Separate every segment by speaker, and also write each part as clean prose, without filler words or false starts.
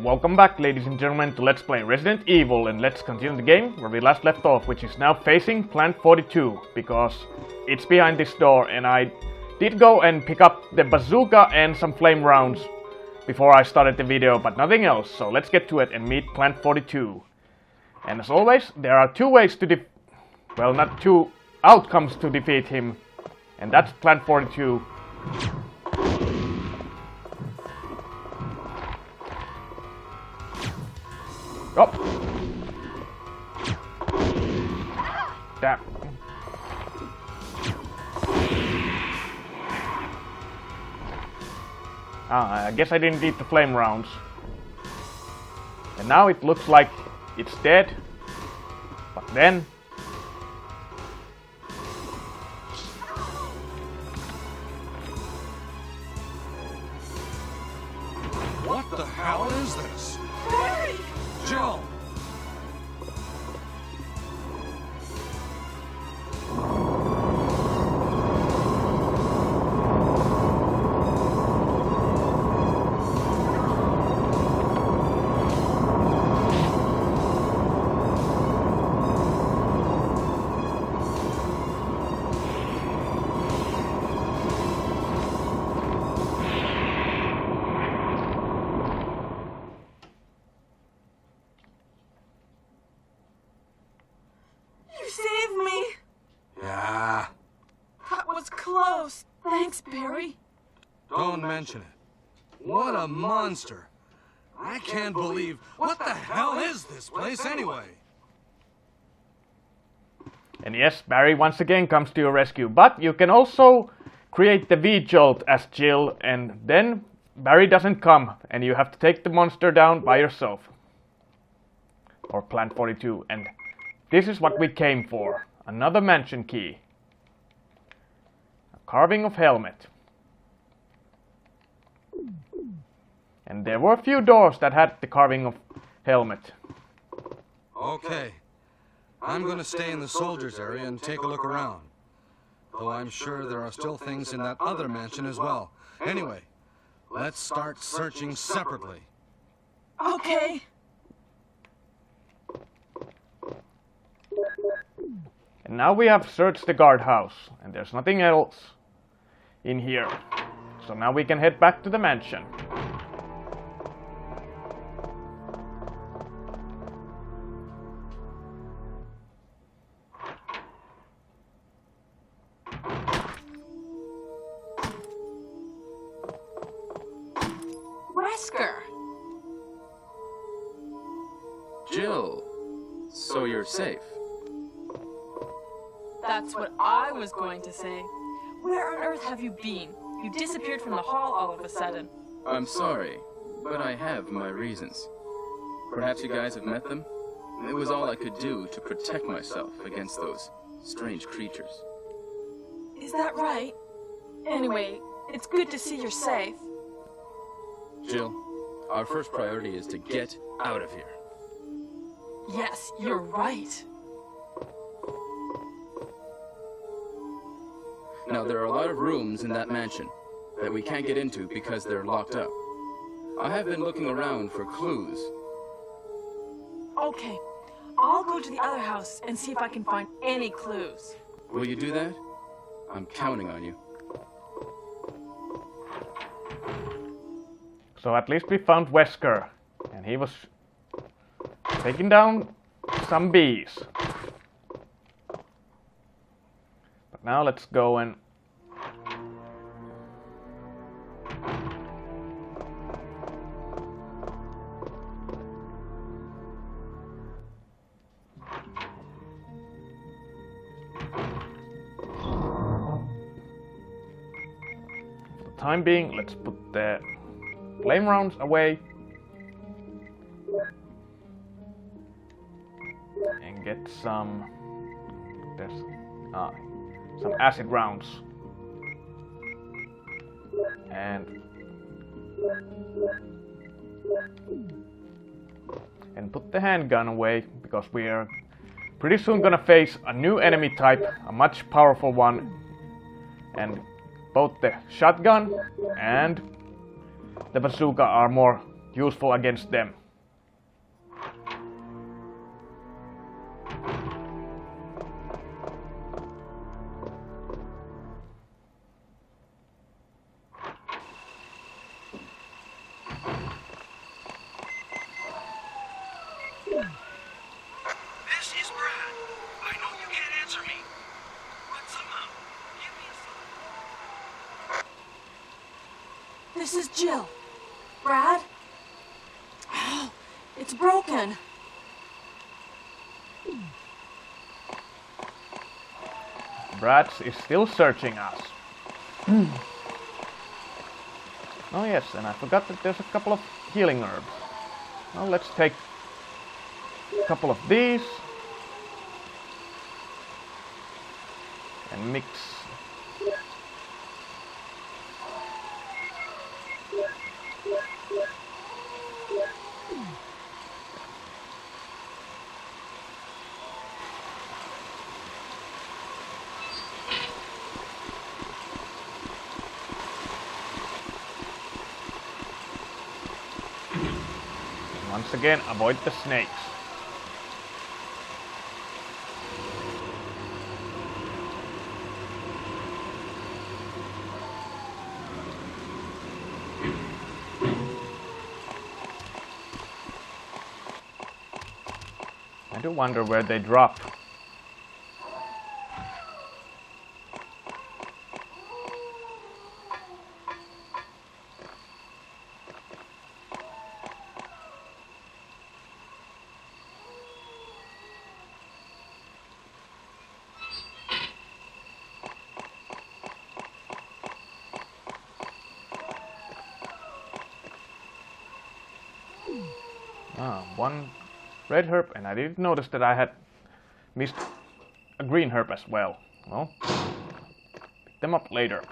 Speaker 1: Welcome back, ladies and gentlemen, to Let's Play Resident Evil, and let's continue the game where we last left off, which is now facing Plant 42, because it's behind this door, and I did go and pick up the bazooka and some flame rounds before I started the video, but nothing else, so let's get to it and meet Plant 42. And as always, there are two ways to well, not two outcomes to defeat him, and that's Plant 42. Oh! Damn. I guess I didn't need the flame rounds. And now it looks like it's dead. But then...
Speaker 2: What the hell is this? Jill!
Speaker 3: Thanks, Barry.
Speaker 2: Don't mention it. What a monster. I can't believe... What the hell is this place anyway?
Speaker 1: And yes, Barry once again comes to your rescue, but you can also create the V-Jolt as Jill, and then Barry doesn't come, and you have to take the monster down by yourself. Or Plant 42, and this is what we came for. Another mansion key. Carving of helmet. And there were a few doors that had the carving of helmet.
Speaker 2: Okay. I'm gonna stay in the soldiers area and take a look around. Though I'm sure there are still things in that other mansion as well. Anyway, let's start searching separately.
Speaker 3: Okay.
Speaker 1: And now we have searched the guardhouse, and there's nothing else in here. So now we can head back to the mansion.
Speaker 3: Wesker!
Speaker 4: Jill, so you're safe.
Speaker 3: That's what I was going to say. Where on earth have you been? You disappeared from the hall all of a sudden.
Speaker 4: I'm sorry, but I have my reasons. Perhaps you guys have met them? It was all I could do to protect myself against those strange creatures.
Speaker 3: Is that right? Anyway, it's good to see you're safe.
Speaker 4: Jill, our first priority is to get out of here.
Speaker 3: Yes, you're right.
Speaker 4: Now, there are a lot of rooms in that mansion that we can't get into because they're locked up. I have been looking around for clues.
Speaker 3: Okay, I'll go to the other house and see if I can find any clues.
Speaker 4: Will you do that? I'm counting on you.
Speaker 1: So at least we found Wesker, and he was taking down some bees. But now let's go and... For the time being, let's put the flame rounds away and get some acid rounds and put the handgun away, because we are pretty soon gonna face a new enemy type, a much powerful one, and both the shotgun and the bazooka are more useful against them.
Speaker 5: This is Brad. I know you can't answer me, but somehow, give me a sign.
Speaker 3: This is Jill. Brad? Oh, it's broken.
Speaker 1: Brad is still searching us. Oh yes, and I forgot that there's a couple of healing herbs. Well, let's take a couple of these and mix. Once again, avoid the snakes. I do wonder where they drop. One red herb, and I didn't notice that I had missed a green herb as well. Well, pick them up later.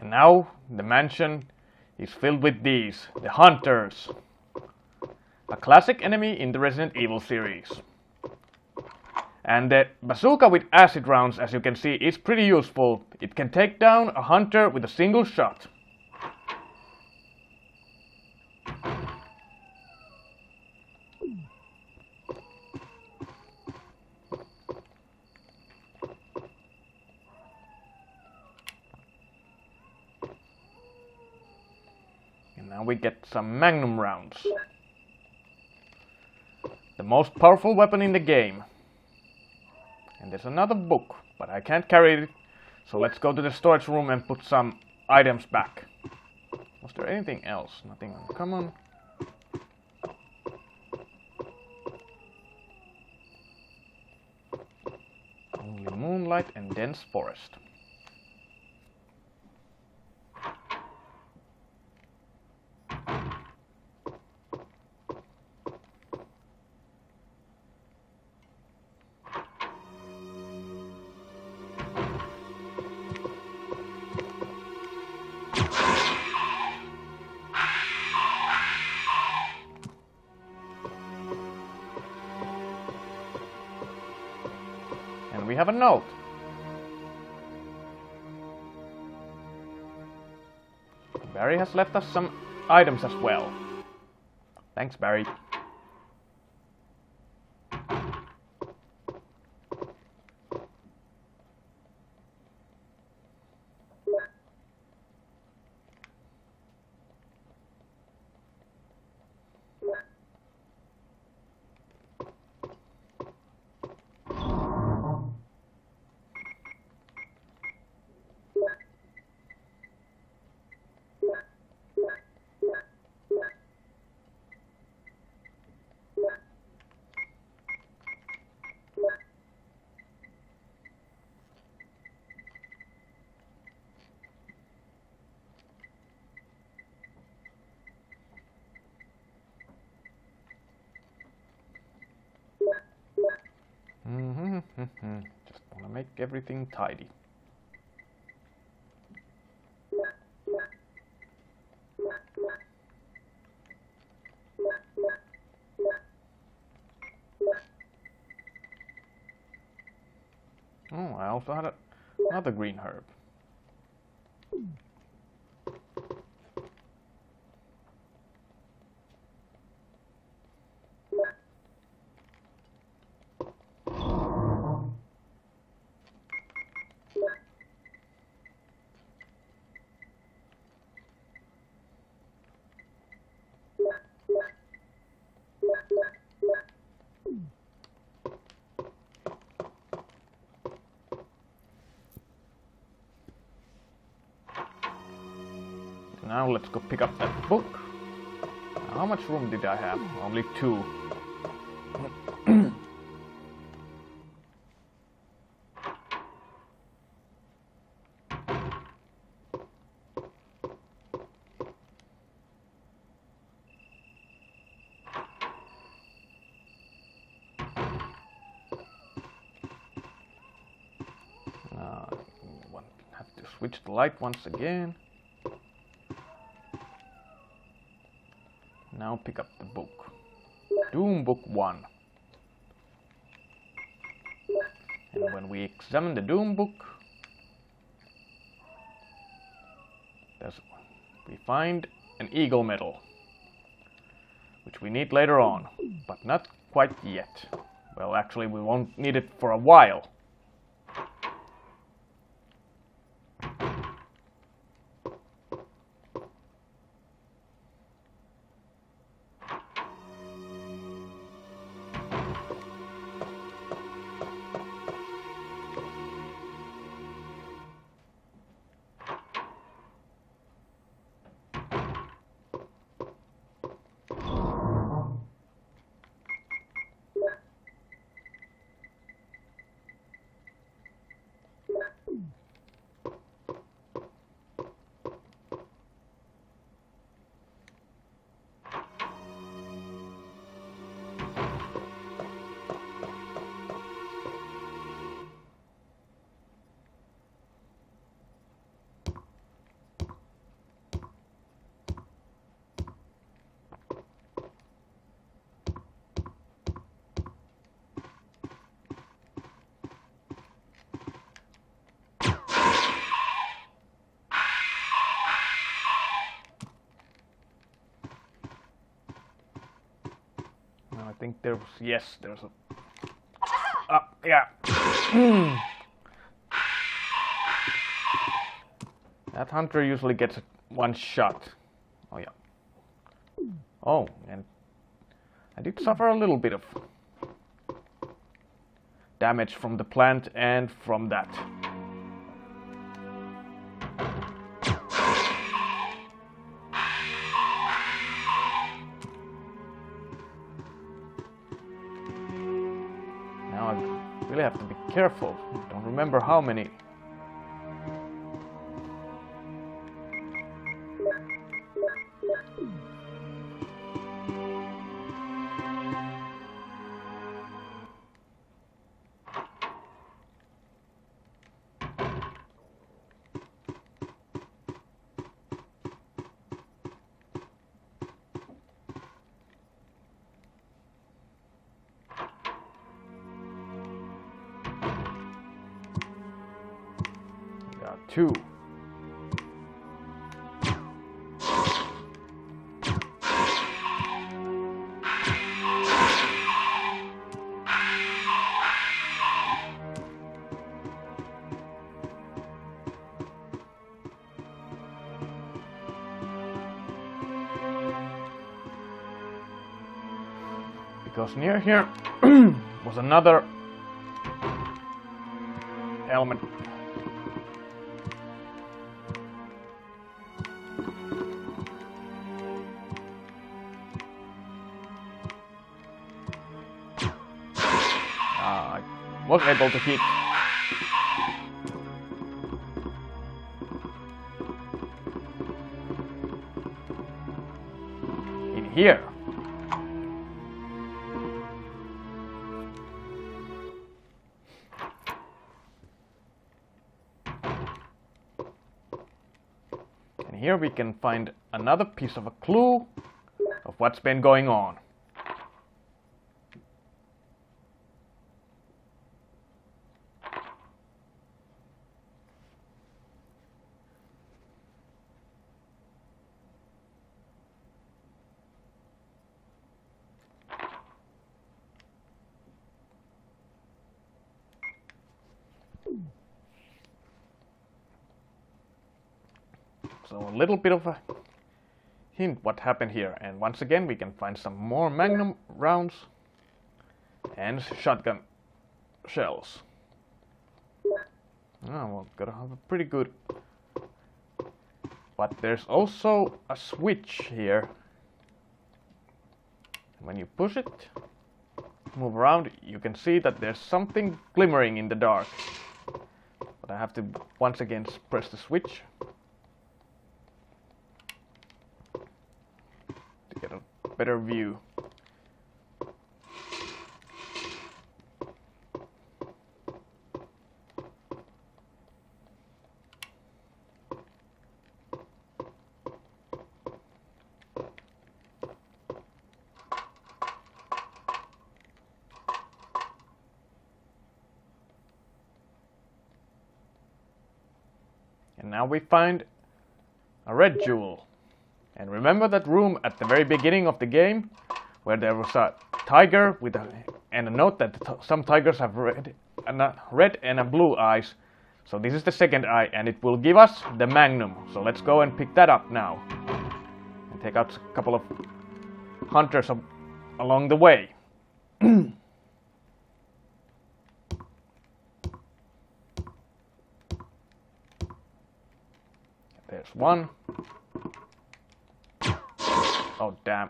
Speaker 1: And now the mansion is filled with these, the Hunters. A classic enemy in the Resident Evil series. And the bazooka with acid rounds, as you can see, is pretty useful. It can take down a hunter with a single shot. Now we get some magnum rounds. The most powerful weapon in the game. And there's another book, but I can't carry it. So let's go to the storage room and put some items back. Was there anything else? Nothing uncommon. Only moonlight and dense forest. And we have a note. Barry has left us some items as well. Thanks, Barry. Just want to make everything tidy. Oh, I also had another green herb. Now let's go pick up that book. How much room did I have? Only 2. Have to switch the light once again. Now pick up the book. Doom Book 1. And when we examine the Doom Book, we find an eagle medal, which we need later on, but not quite yet. Well, actually, we won't need it for a while. I think there was, yes, there's a... yeah. That hunter usually gets one shot. Oh, yeah. Oh, and I did suffer a little bit of damage from the plant and from that. Really have to be careful. Don't remember how many. Two. Because near here was another helmet. Was able to hit. In here. here we can find another piece of a clue of what's been going on. So a little bit of a hint what happened here, and once again we can find some more Magnum rounds and shotgun shells. Oh, well, gotta have a pretty good. But there's also a switch here. When you push it, move around, you can see that there's something glimmering in the dark. But I have to once again press the switch to get a better view. And now we find a red jewel. And remember that room at the very beginning of the game where there was a tiger with and a note that some tigers have red and a blue eyes. So this is the second eye and it will give us the Magnum. So let's go and pick that up now. And take out a couple of hunters along the way. There's one. Oh, damn.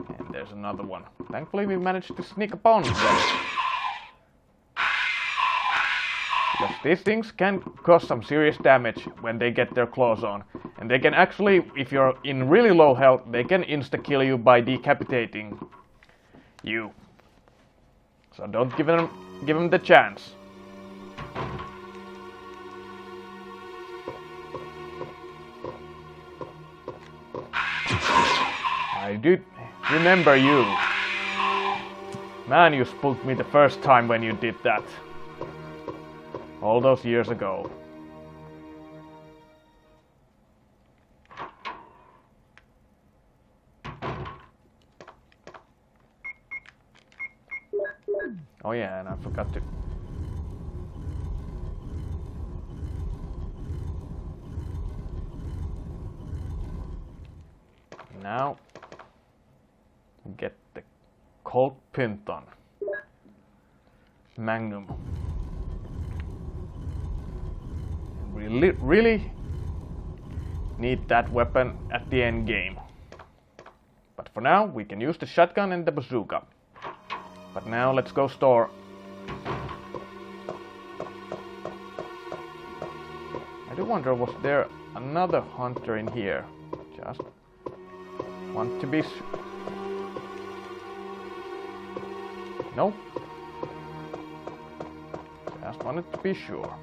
Speaker 1: And there's another one. Thankfully, we managed to sneak upon them. Because these things can cause some serious damage when they get their claws on. And they can actually, if you're in really low health, they can insta-kill you by decapitating you. So don't give them the chance. I did remember you. Man, you spooked me the first time when you did that. All those years ago. Oh yeah, and I forgot to... Now, get the Colt Pinton Magnum. Really need that weapon at the end game. But for now, we can use the shotgun and the bazooka. But now let's go store. I do wonder, was there another hunter in here? Just want to be... Nope. Just wanted to be sure.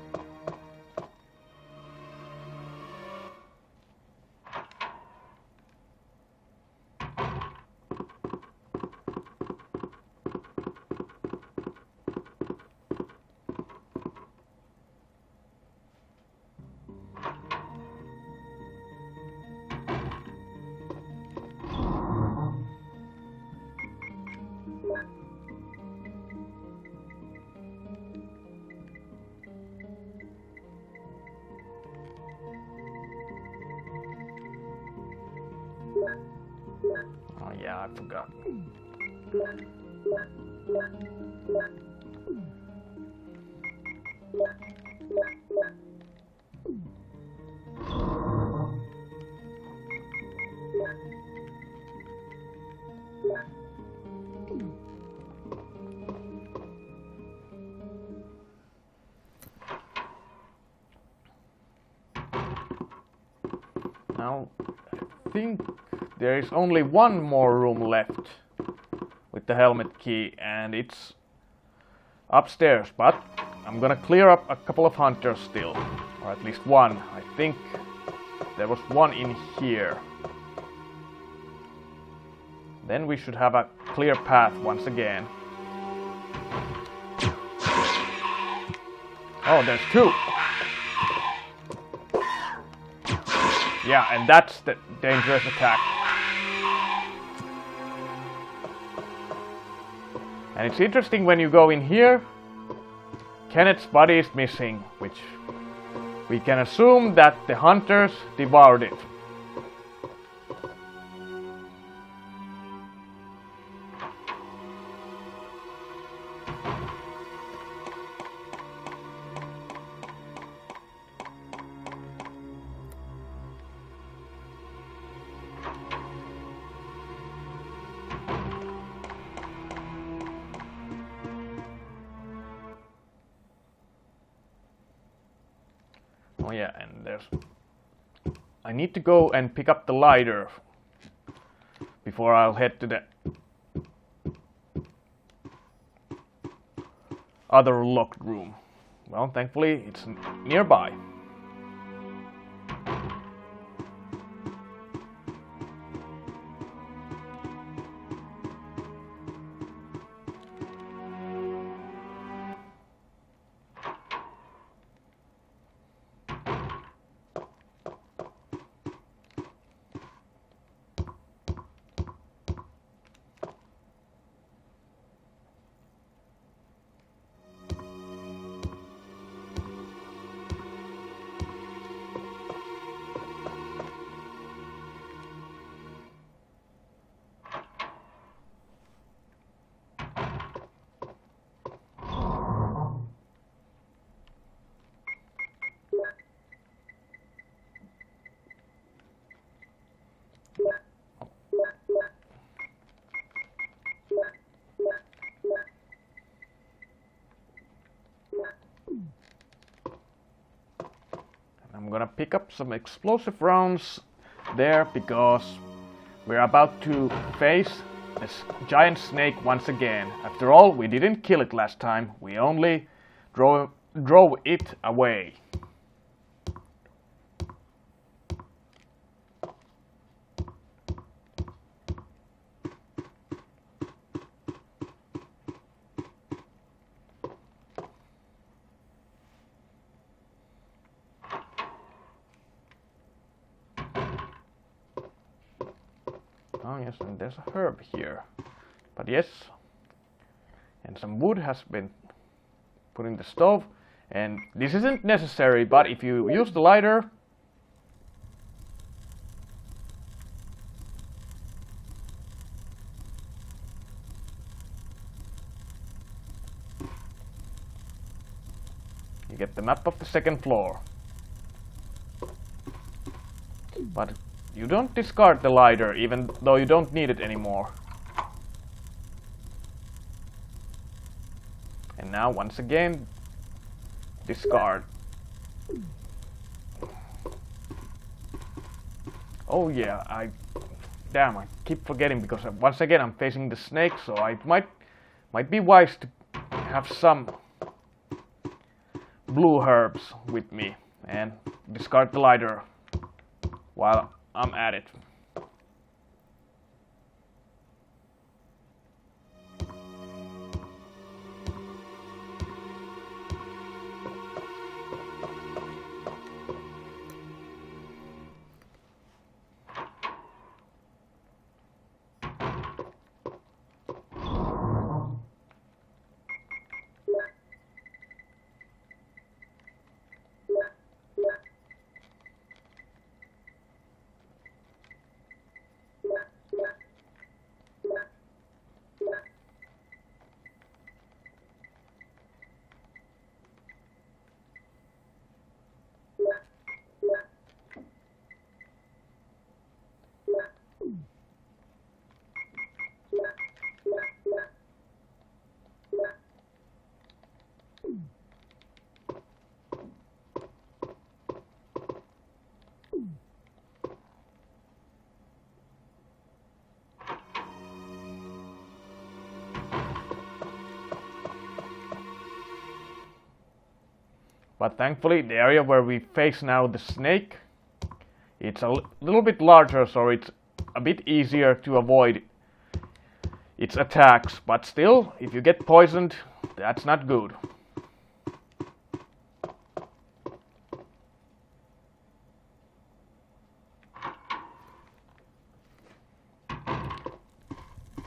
Speaker 1: Oh yeah, I forgot. Now, think there is only one more room left with the helmet key, and it's upstairs, but I'm gonna clear up a couple of hunters still, or at least one. I think there was one in here. Then we should have a clear path once again. Oh, there's two! Yeah, and that's the dangerous attack. And it's interesting when you go in here, Kenneth's body is missing, which we can assume that the hunters devoured it. Oh yeah, and there's... I need to go and pick up the lighter before I'll head to the other locked room. Well, thankfully it's nearby. I'm gonna pick up some explosive rounds there because we're about to face this giant snake once again. After all, we didn't kill it last time, we only drove it away. Oh yes, and there's a herb here. But yes, and some wood has been put in the stove. And this isn't necessary, but if you use the lighter, you get the map of the second floor. But you don't discard the lighter, even though you don't need it anymore. And now, once again, discard. Oh yeah, I keep forgetting because once again I'm facing the snake, so I might be wise to have some blue herbs with me and discard the lighter while I'm at it. But thankfully the area where we face now the snake, it's a little bit larger, so it's a bit easier to avoid its attacks. But still, if you get poisoned, that's not good.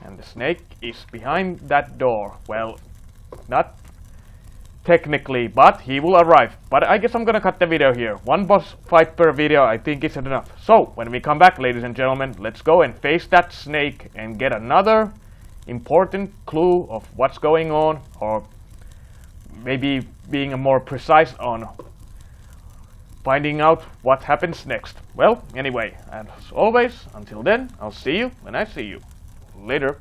Speaker 1: And the snake is behind that door. Well, not technically, but he will arrive. But I guess I'm gonna cut the video here. One boss fight per video I think isn't enough. So, when we come back, ladies and gentlemen, let's go and face that snake and get another important clue of what's going on, or maybe being more precise on finding out what happens next. Well, anyway, as always, until then, I'll see you when I see you. Later.